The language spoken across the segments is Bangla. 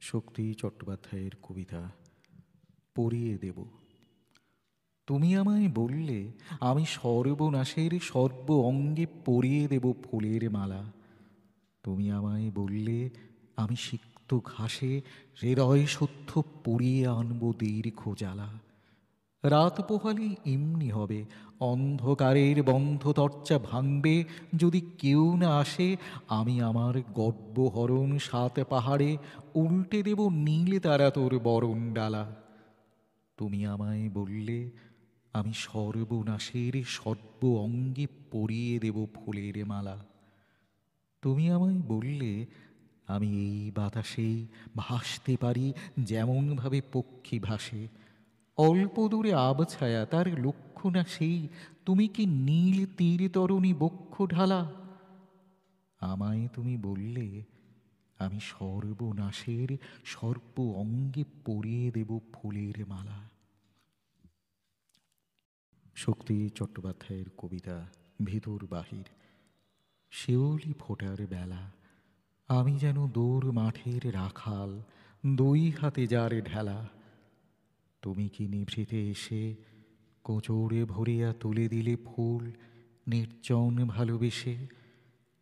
শক্তি চট্টোপাধ্যায়ের কবিতা পরিয়ে দেব। তুমি আমায় বললে আমি সর্বনাশের সর্ব অঙ্গে পরিয়ে দেব ফুলের মালা। তুমি আমায় বললে আমি সিক্ত ঘাসে হৃদয় সত্য পরিয়ে আনব দীর্ঘ জ্বালা। রাত পোহালে এমনি হবে, অন্ধকারের বন্ধ দরজা ভাঙবে, যদি কেউ না আসে আমি আমার গর্বহরণ সাত পাহাড়ে উল্টে দেব নীল তারা তোর বরণ ডালা। তুমি আমায় বললে আমি সর্বনাশের সর্ব অঙ্গে পরিয়ে দেব ফুলের মালা। তুমি আমায় বললে আমি এই বাতাসেই ভাসতে পারি যেমনভাবে পক্ষী ভাসে। অল্প দূরে আবছায়া তার লক্ষ্য না সেই, তুমি কি নীল তীর তরণী বক্ষ ঢালা। আমায় তুমি বললে আমি সর্বনাশের সর্ব অঙ্গে পরিয়ে দেব ফুলের মালা। শক্তি চট্টোপাধ্যায়ের কবিতা ভিতর বাহির। শেওলি ফোটার বেলা, আমি যেন দৌড় মাঠের রাখাল, দুই হাতে যার ঢেলা। তুমি কি নিভৃতে এসে কোচরে ভরিয়া তুলে দিলে ফুল নির্জন ভালোবেসে।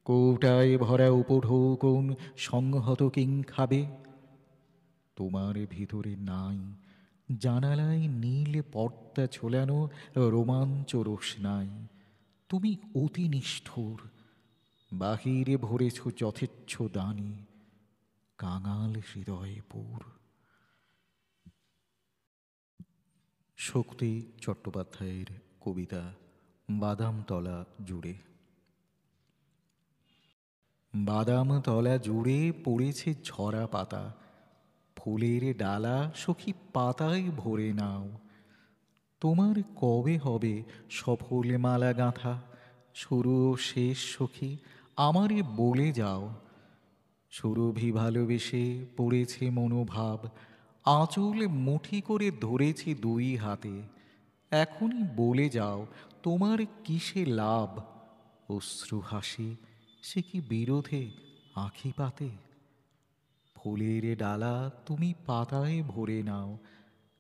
কৌটায় ভরা উপঢৌকন সংহত কিং খাবে। তোমার ভিতরে নাই জানালায় নীল পর্দা ঝোলানো রোমাঞ্চ রোশনাই। তুমি অতি নিষ্ঠুর, বাহিরে ভরেছ যথেচ্ছ দানি, কাঙাল হৃদয়ে পুর। শক্তি চট্টোপাধ্যায়ের কবিতা বাদামতলা জুড়ে। বাদামতলা জুড়ে পড়েছে ঝরা পাতা, ফুলের ডালা সখী পাতায় ভরে নাও। তোমার কবে হবে সফল মালা গাঁথা, শুরু ও শেষ সখী আমারে বলে যাও। সুরভি ভালোবেসে পড়েছে মনোভাব, আঁচল মুঠি করে ধরেছি দুই হাতে। এখনই বলে যাও তোমার কিসে লাভ, অশ্রু হাসি সে কি বিরোধে আঁখি পাতে। ফুলের ডালা তুমি পাতায় ভরে নাও,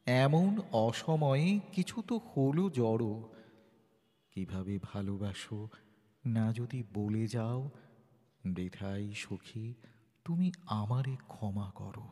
এমন অসময়ে কিছু তো হলো জড়ো। কিভাবে ভালোবাসো না যদি বলে যাও, বৃথাই সখী তুমি আমারে ক্ষমা করো।